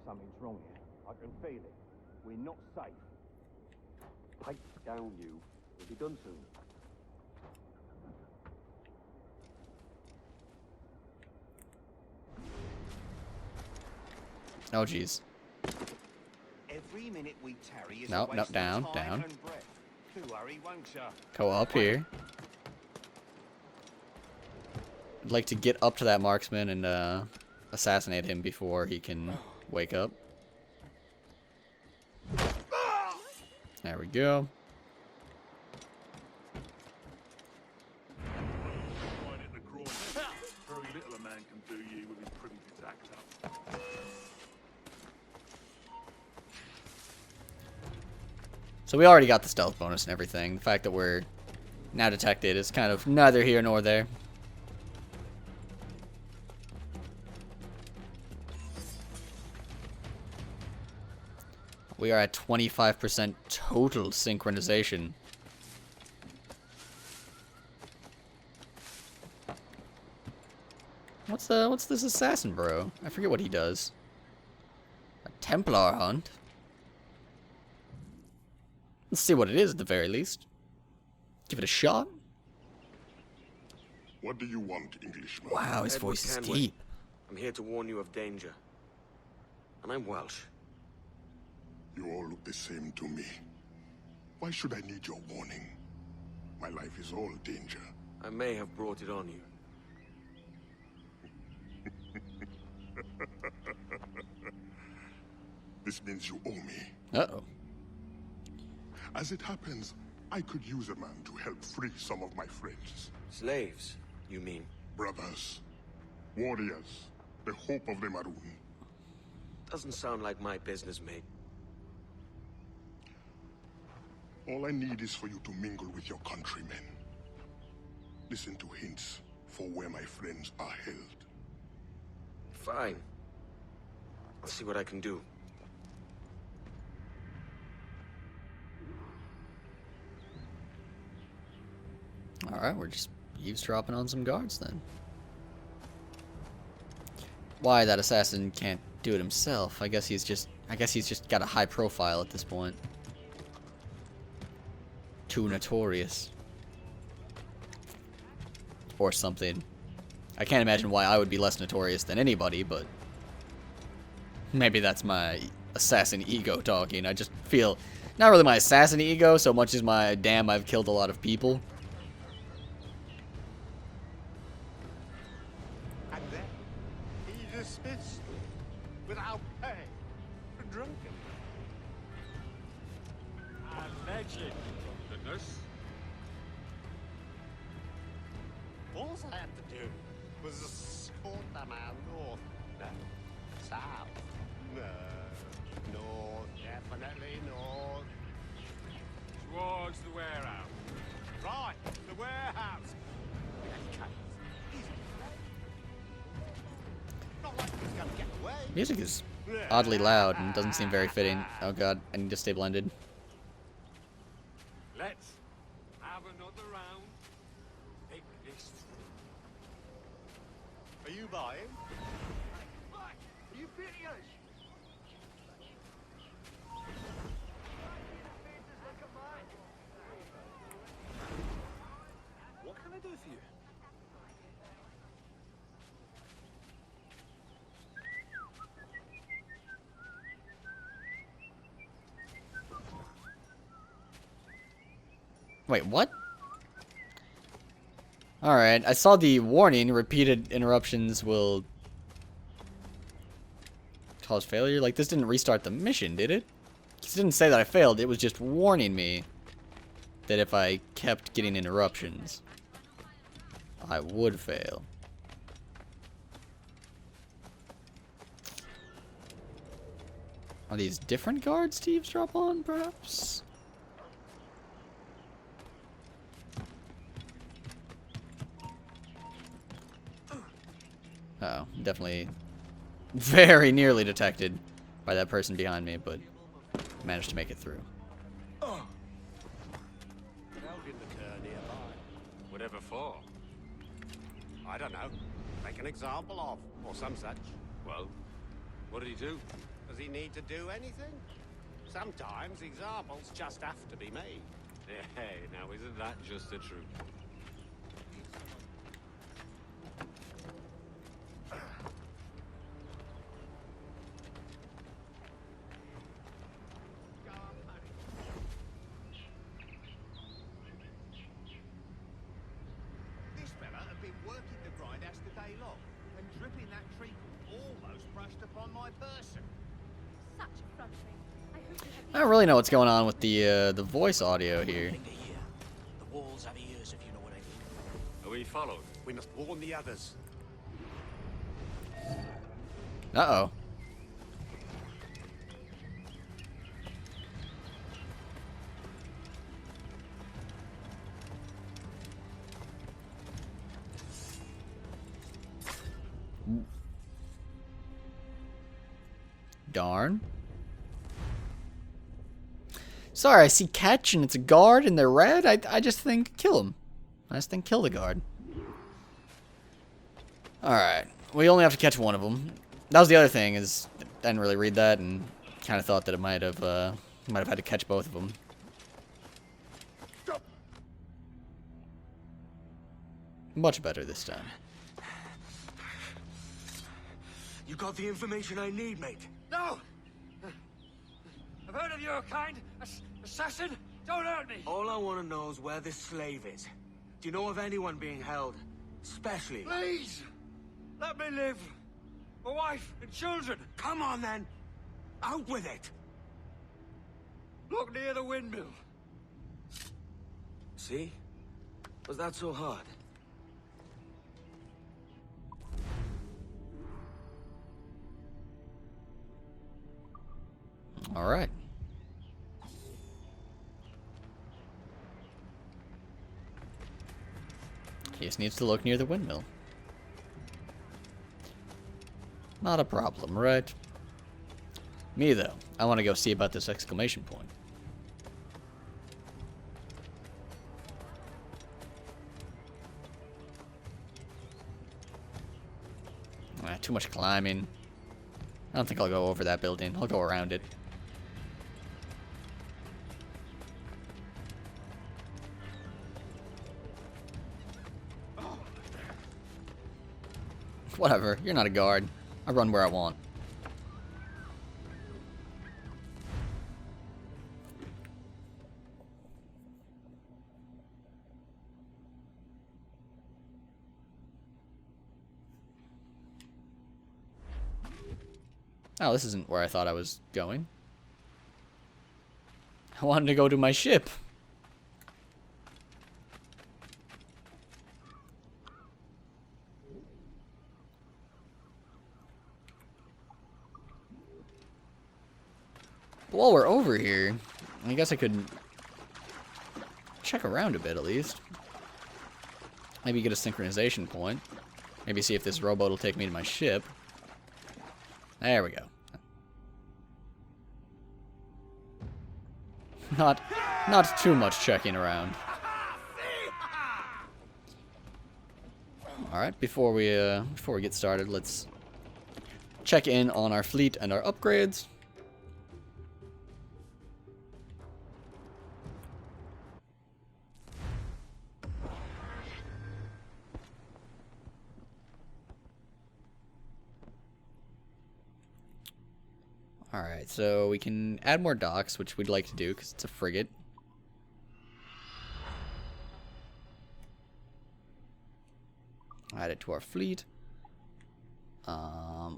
something's wrong here. I can feel it. We're not safe. Pipe down, you. We'll be done soon. Oh, jeez. Every minute we tarry is Nope, nope, down. Too hurry, won't ya? Go up here. I'd like to get up to that marksman and assassinate him before he can wake up. There we go. Very little a man can do you with his privileges act up. So we already got the stealth bonus and everything. The fact that we're now detected is kind of neither here nor there. We are at 25% total synchronization. What's this assassin bro? I forget what he does. A Templar hunt? Let's see what it is at the very least. Give it a shot. What do you want, Englishman? Wow, his voice is deep. I'm here to warn you of danger. And I'm Welsh. You all look the same to me. Why should I need your warning? My life is all danger. I may have brought it on you. This means you owe me. Uh-oh. As it happens, I could use a man to help free some of my friends. Slaves, you mean? Brothers. Warriors. The hope of the Maroon. Doesn't sound like my business, mate. All I need is for you to mingle with your countrymen. Listen to hints for where my friends are held. Fine. I'll see what I can do. Alright, we're just eavesdropping on some guards then. Why that assassin can't do it himself? I guess he's just got a high profile at this point. Too notorious. Or something. I can't imagine why I would be less notorious than anybody, but maybe that's my assassin ego talking. I just feel, not really my assassin ego so much as my damn I've killed a lot of people. And then he dismissed without pay for drunken. Alleged drunkenness. All I had to do was escort the man north. No. South. No. North. Definitely north. Towards the warehouse. Right. The warehouse. Not like he's gonna get away. Music is oddly loud and doesn't seem very fitting. Oh god, I need to stay blended. Let's have another round. Take this. Are you buying? Are you British? What can I do for you? Wait, what? Alright, I saw the warning, repeated interruptions will cause failure. Like, this didn't restart the mission, did it? It didn't say that I failed, it was just warning me that if I kept getting interruptions, I would fail. Are these different guards to eavesdrop on, perhaps? Uh-oh, definitely very nearly detected by that person behind me, but managed to make it through. Held in the cur nearby. Whatever for? I don't know. Make an example of, or some such. Well, what did he do? Does he need to do anything? Sometimes examples just have to be made. Hey, now isn't that just the truth? This fella had been working the grindhouse the day long, and dripping that treacle almost brushed upon my person. Such effrontery. I hope you have I don't really know what's going on with the voice audio here. The walls have ears, if you know what I mean. Are we followed? We must warn the others. Uh-oh. Darn. Sorry, I see catch and it's a guard and they're red. I just think kill him. I just think kill the guard. Alright. We only have to catch one of them. That was the other thing, is I didn't really read that and kind of thought that it might have had to catch both of them. Much better this time. You got the information I need, mate. No! I've heard of your kind. Assassin! Don't hurt me! All I want to know is where this slave is. Do you know of anyone being held? Especially... Please! Let me live! My wife and children! Come on, then! Out with it! Look near the windmill. See? Was that so hard? Alright. He just needs to look near the windmill. Not a problem, right? Me, though. I want to go see about this exclamation point. Too much climbing. I don't think I'll go over that building. I'll go around it. Whatever, you're not a guard. I run where I want. Oh, this isn't where I thought I was going. I wanted to go to my ship. While we're over here, I guess I could check around a bit at least. Maybe get a synchronization point. Maybe see if this rowboat will take me to my ship. There we go. Not too much checking around. All right, before we get started, let's check in on our fleet and our upgrades. Alright, so we can add more docks, which we'd like to do because it's a frigate. Add it to our fleet.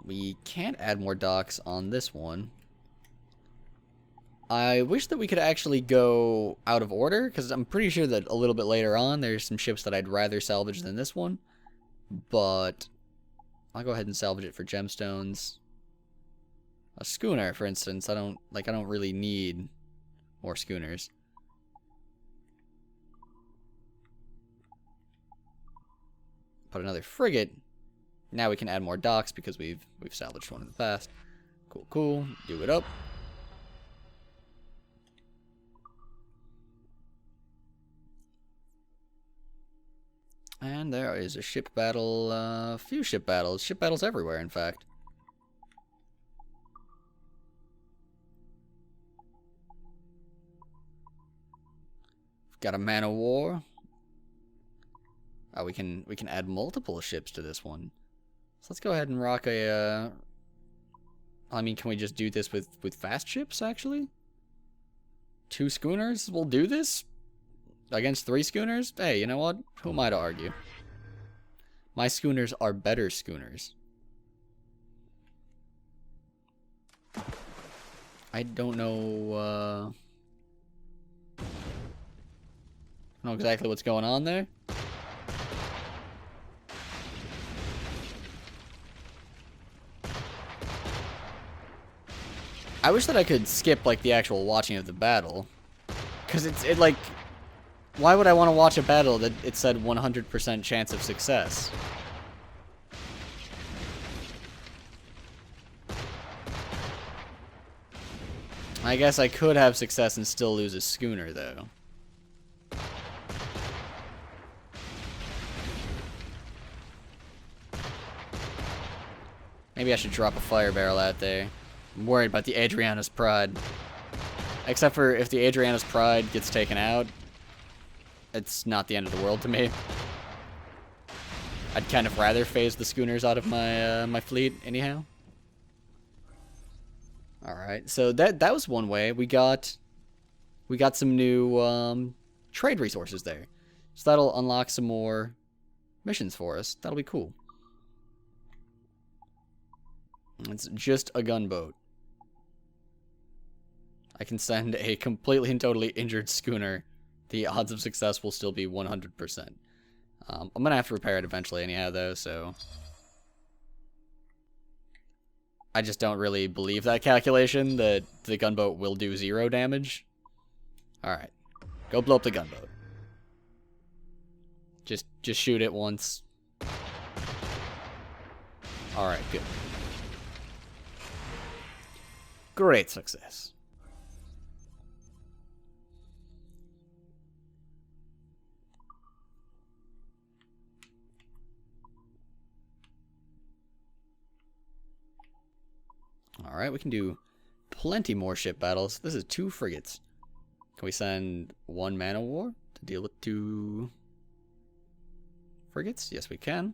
We can't add more docks on this one. I wish that we could actually go out of order, because I'm pretty sure that a little bit later on there's some ships that I'd rather salvage than this one. But I'll go ahead and salvage it for gemstones. A schooner, for instance, I don't really need more schooners. But another frigate. Now we can add more docks because we've salvaged one in the past. Cool, cool. Do it up. And there is a ship battle, a few ship battles everywhere, in fact. Got a man of war. Oh, we can add multiple ships to this one. So let's go ahead and rock a. I mean, can we just do this with fast ships? Actually, 2 schooners. We'll do this against 3 schooners. Hey, you know what? Who am I to argue? My schooners are better schooners. I don't know. I don't know exactly what's going on there. I wish that I could skip, like, the actual watching of the battle. Because it like... Why would I want to watch a battle that it said 100% chance of success? I guess I could have success and still lose a schooner, though. Maybe I should drop a fire barrel out there. I'm worried about the Adriana's Pride. Except for if the Adriana's Pride gets taken out, it's not the end of the world to me. I'd kind of rather phase the schooners out of my my fleet anyhow. All right, so that was one way. We got some new trade resources there, so that'll unlock some more missions for us. That'll be cool. It's just a gunboat. I can send a completely and totally injured schooner. The odds of success will still be 100%. I'm gonna have to repair it eventually anyhow, though, so... I just don't really believe that calculation, that the gunboat will do 0 damage. Alright. Go blow up the gunboat. Just shoot it once. Alright, good. Great success. Alright, we can do plenty more ship battles. This is 2 frigates. Can we send 1 man of war to deal with 2 frigates? Yes, we can.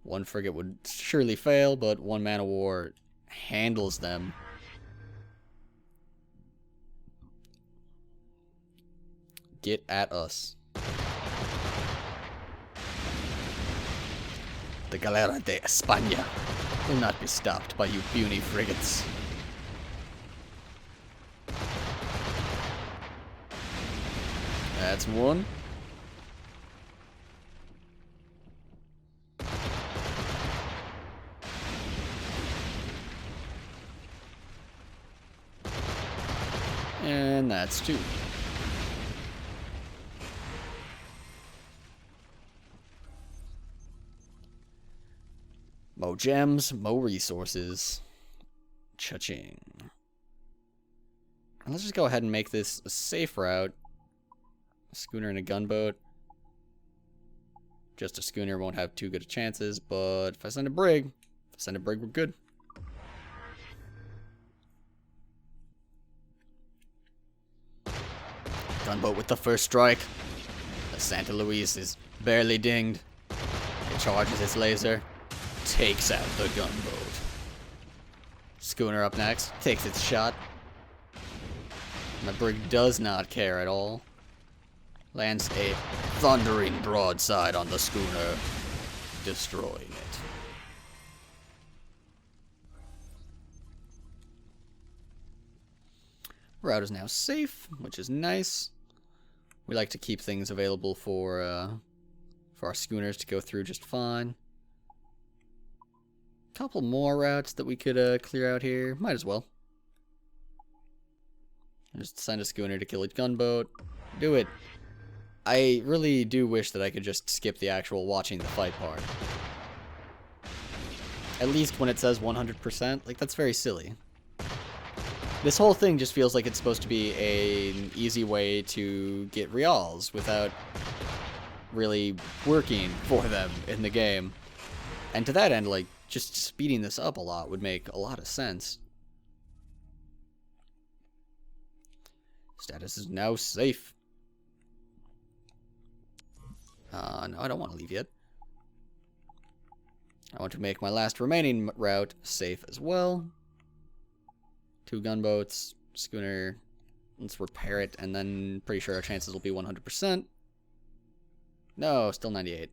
1 frigate would surely fail, but 1 man of war handles them. Get at us. The Galera de España will not be stopped by you puny frigates. That's 1. And that's 2. Mo gems, mo resources. Cha-ching. Let's just go ahead and make this a safe route. A schooner and a gunboat. Just a schooner won't have too good of chances, but if I send a brig, we're good. Gunboat with the first strike. The Santa Luis is barely dinged. It charges its laser. Takes out the gunboat. Schooner up next. Takes its shot. My brig does not care at all. Lands a thundering broadside on the schooner, destroying it. Route is now safe, which is nice. We like to keep things available for our schooners to go through just fine. Couple more routes that we could clear out here. Might as well. Just send a schooner to kill a gunboat. Do it. I really do wish that I could just skip the actual watching the fight part. At least when it says 100%. Like, that's very silly. This whole thing just feels like it's supposed to be an easy way to get reals without really working for them in the game. And to that end, like, just speeding this up a lot would make a lot of sense. Status is now safe. No, I don't want to leave yet. I want to make my last remaining route safe as well. 2 gunboats, schooner. Let's repair it, and then pretty sure our chances will be 100%. No, still 98.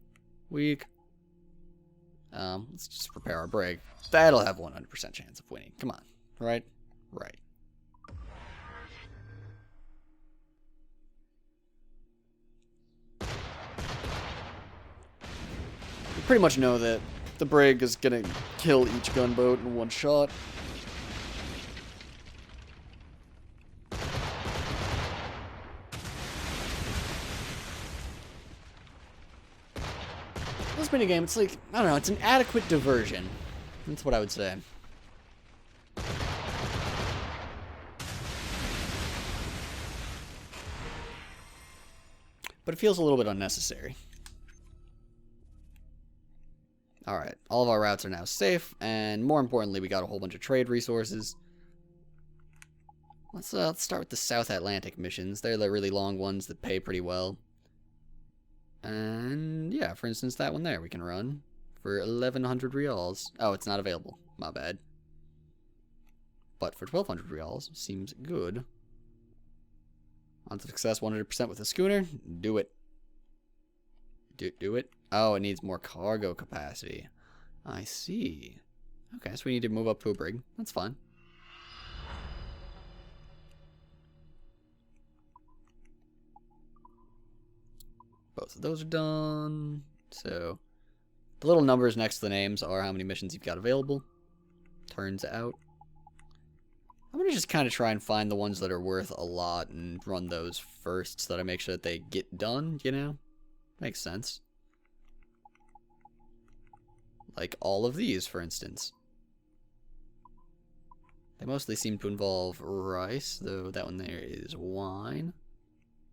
Weak. Let's just repair our brig. That'll have 100% chance of winning. Come on. Right? Right. You pretty much know that the brig is gonna kill each gunboat in one shot. This minigame, it's like, I don't know, it's an adequate diversion. That's what I would say. But it feels a little bit unnecessary. Alright, all of our routes are now safe, and more importantly, we got a whole bunch of trade resources. Let's start with the South Atlantic missions. They're the really long ones that pay pretty well. And yeah, for instance, that one there we can run for 1,100 reals. Oh, it's not available. My bad. But for 1,200 reals, seems good. On to success 100% with a schooner. Do it. Do it. Oh, it needs more cargo capacity. I see. Okay, so we need to move up to a brig. That's fine. Both of those are done. So, the little numbers next to the names are how many missions you've got available. Turns out. I'm going to just kind of try and find the ones that are worth a lot and run those first so that I make sure that they get done, you know? Makes sense. Like all of these, for instance. They mostly seem to involve rice, though that one there is wine.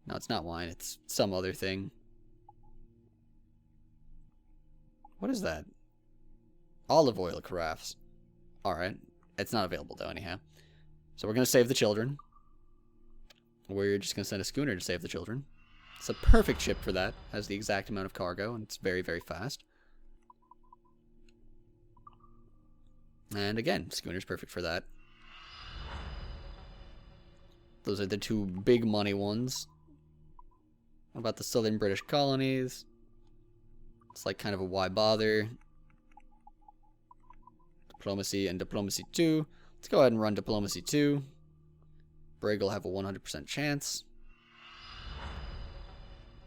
No, it's not wine, it's some other thing. What is that? Olive oil carafes. Alright, it's not available though anyhow. So we're going to save the children. We're just going to send a schooner to save the children. It's a perfect ship for that. Has the exact amount of cargo, and it's very, very fast. And again, schooner's perfect for that. Those are the 2 big money ones. What about the southern British colonies? It's like kind of a why bother. Diplomacy and Diplomacy 2. Let's go ahead and run Diplomacy 2. Brig will have a 100% chance.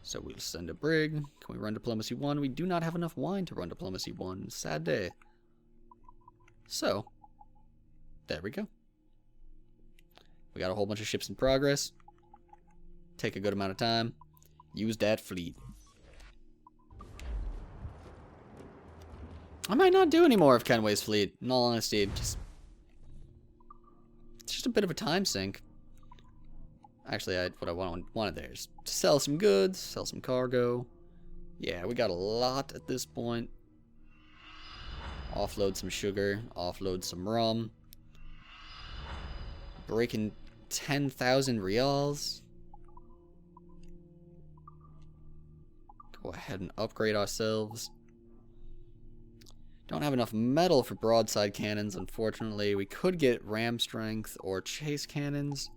So we'll send a brig. Can we run Diplomacy 1? We do not have enough wine to run Diplomacy 1. Sad day. So, there we go. We got a whole bunch of ships in progress. Take a good amount of time. Use that fleet. I might not do any more of Kenway's fleet, in all honesty. It's just a bit of a time sink. Actually, what I wanted there is to sell some goods, sell some cargo. Yeah, we got a lot at this point. Offload some sugar, offload some rum. Breaking 10,000 reals. Go ahead and upgrade ourselves. Don't have enough metal for broadside cannons, unfortunately. We could get ram strength or chase cannons.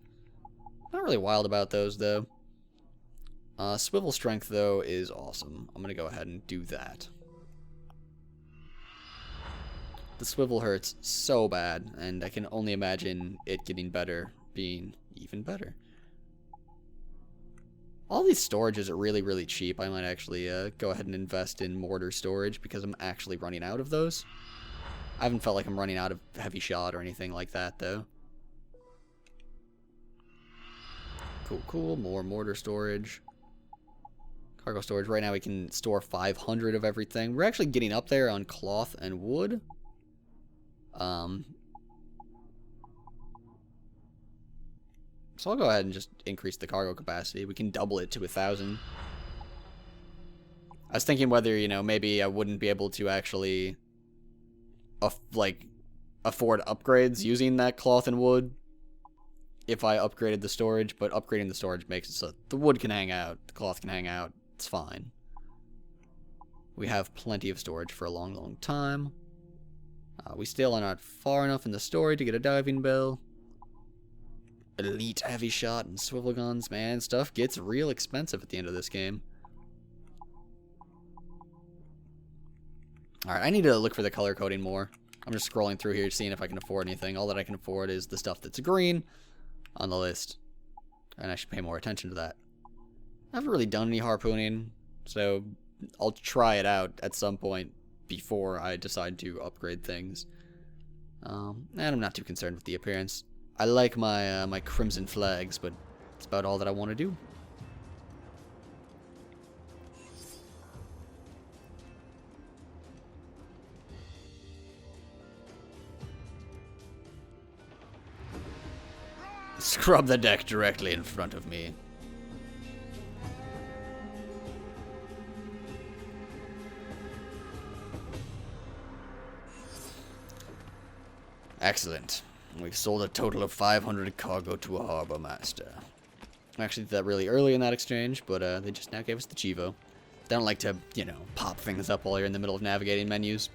Not really wild about those, though. Swivel strength, though, is awesome. I'm going to go ahead and do that. The swivel hurts so bad, and I can only imagine it getting better being even better. All these storages are really, really cheap. I might actually go ahead and invest in mortar storage because I'm actually running out of those. I haven't felt like I'm running out of heavy shot or anything like that, though. Cool, cool. More mortar storage. Cargo storage. Right now we can store 500 of everything. We're actually getting up there on cloth and wood. So I'll go ahead and just increase the cargo capacity. We can double it to 1,000. I was thinking whether, you know, maybe I wouldn't be able to actually, afford upgrades using that cloth and wood. if I upgraded the storage, but upgrading the storage makes it so the wood can hang out, the cloth can hang out, it's fine. We have plenty of storage for a long, long time. We still are not far enough in the story to get a diving bell. Elite heavy shot and swivel guns, man, stuff gets real expensive at the end of this game. Alright, I need to look for the color coding more. I'm just scrolling through here seeing if I can afford anything. All that I can afford is the stuff that's green on the list. And I should pay more attention to that. I haven't really done any harpooning, so I'll try it out at some point before I decide to upgrade things. And I'm not too concerned with the appearance. I like my my crimson flags, but it's about all that I want to do. Scrub the deck directly in front of me. Excellent. We've sold a total of 500 cargo to a harbor master. I actually did that really early in that exchange, but they just now gave us the Chivo. They don't like to, you know, pop things up while you're in the middle of navigating menus.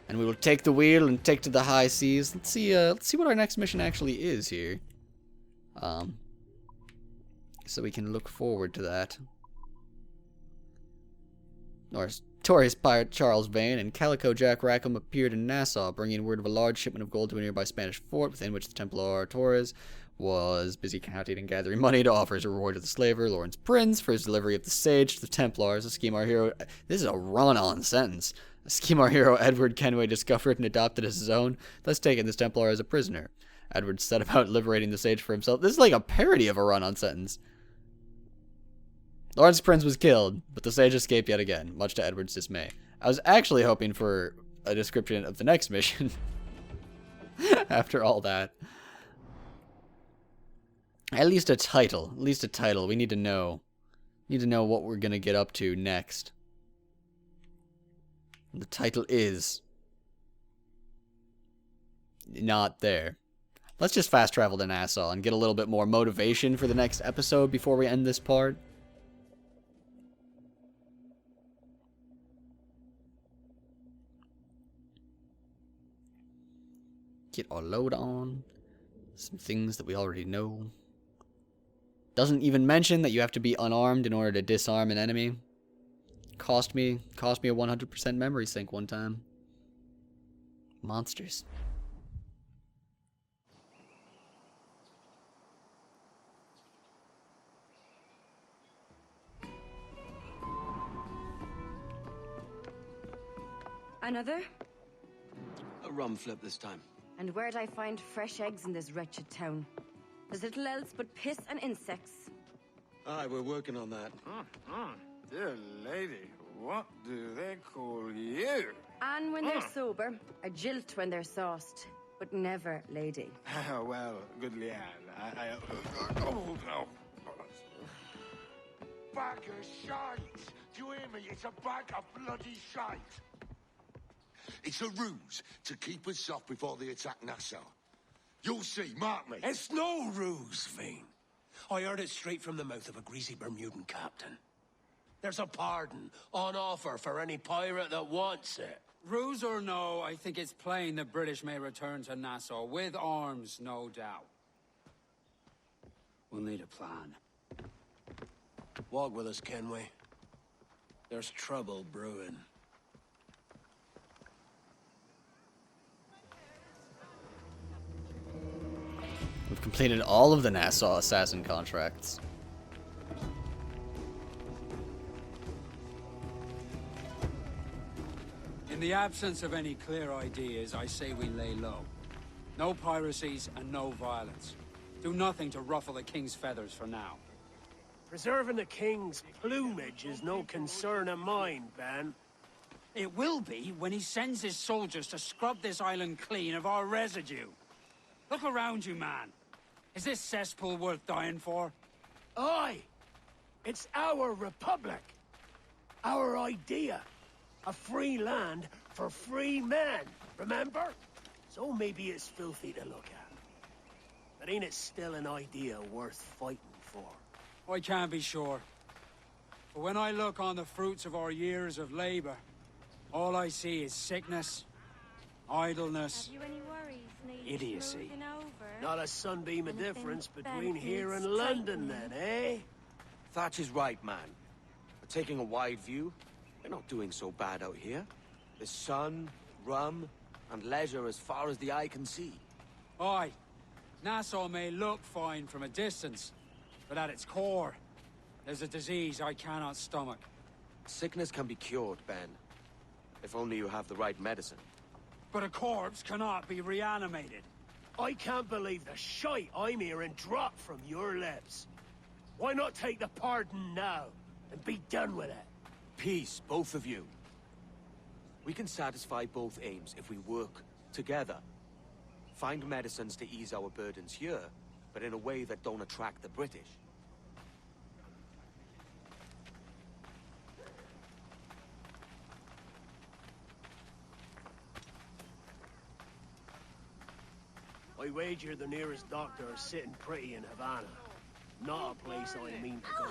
And we will take the wheel and take to the high seas. Let's see what our next mission actually is here. So we can look forward to that. Notorious pirate Charles Vane and Calico Jack Rackham appeared in Nassau, bringing word of a large shipment of gold to a nearby Spanish fort, within which the Templar Torres was busy counting and gathering money to offer as a reward to the slaver, Lawrence Prince, for his delivery of the sage to the Templars. A scheme our hero... This is a run-on sentence. A scheme our hero Edward Kenway discovered and adopted as his own, thus taking this Templar as a prisoner. Edward set about liberating the sage for himself. This is like a parody of a run-on sentence. Lawrence Prince was killed, but the sage escaped yet again, much to Edward's dismay. I was actually hoping for a description of the next mission. After all that. At least a title. At least a title. We need to know. We need to know what we're going to get up to next. The title is not there. Let's just fast travel to Nassau and get a little bit more motivation for the next episode before we end this part. Get our load on. Some things that we already know. Doesn't even mention that you have to be unarmed in order to disarm an enemy. Cost me a 100% memory sink one time. Monsters. Another? A rum flip this time. And where'd I find fresh eggs in this wretched town? There's little else but piss and insects. Aye, we're working on that. Dear lady, what do they call you? And when they're sober, a jilt when they're sauced, but never lady. Well, good Leanne, oh, no. Bag of shite! Do you hear me? It's a bag of bloody shite! It's a ruse to keep us soft before they attack Nassau. You'll see, mark me. It's no ruse, Vane. I heard it straight from the mouth of a greasy Bermudan captain. There's a pardon on offer for any pirate that wants it. Ruse or no, I think it's plain the British may return to Nassau, with arms, no doubt. We'll need a plan. Walk with us, Kenway. There's trouble brewing. We've completed all of the Nassau assassin contracts. In the absence of any clear ideas, I say we lay low. No piracies and no violence. Do nothing to ruffle the king's feathers for now. Preserving the king's plumage is no concern of mine, Ben. It will be when he sends his soldiers to scrub this island clean of our residue. Look around you, man. Is this cesspool worth dying for? Aye! It's our republic. Our idea. A free land for free men, remember? So maybe it's filthy to look at. but ain't it still an idea worth fighting for? I can't be sure. But when I look on the fruits of our years of labor, all I see is sickness, idleness, Have you any worries needing idiocy. smoothing over? Not a sunbeam of Anything difference that between here and needs London, tightening? then, eh? Thatch is right, man. But taking a wide view, we're not doing so bad out here. There's sun, rum, and leisure as far as the eye can see. Aye, Nassau may look fine from a distance, but at its core, there's a disease I cannot stomach. Sickness can be cured, Ben. If only you have the right medicine. But a corpse cannot be reanimated. I can't believe the shite I'm hearing drop from your lips. Why not take the pardon now, and be done with it? Peace, both of you. We can satisfy both aims if we work together. Find medicines to ease our burdens here, but in a way that don't attract the British. I wager the nearest doctor is sitting pretty in Havana. Not a place I mean to go.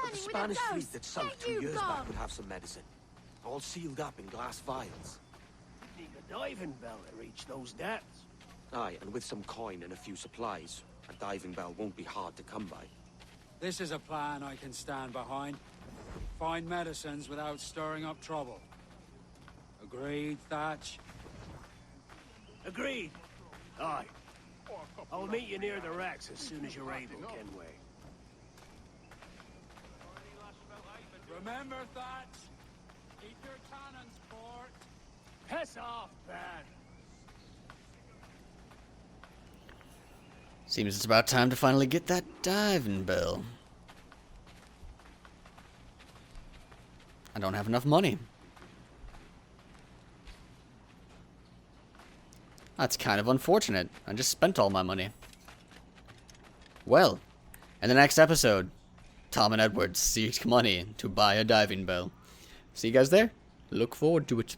But the Spanish fleet that sunk 2 years back would have some medicine. All sealed up in glass vials. Need a diving bell to reach those depths. Aye, and with some coin and a few supplies, a diving bell won't be hard to come by. This is a plan I can stand behind. Find medicines without stirring up trouble. Agreed, Thatch? Agreed. Aye. I'll meet you near the wrecks as soon as you're able, Kenway. Remember, Thatch? Keep your cannons port. Piss off, Ben! Seems it's about time to finally get that diving bell. I don't have enough money. That's kind of unfortunate. I just spent all my money. Well, in the next episode, Tom and Edward seek money to buy a diving bell. See you guys there? Look forward to it.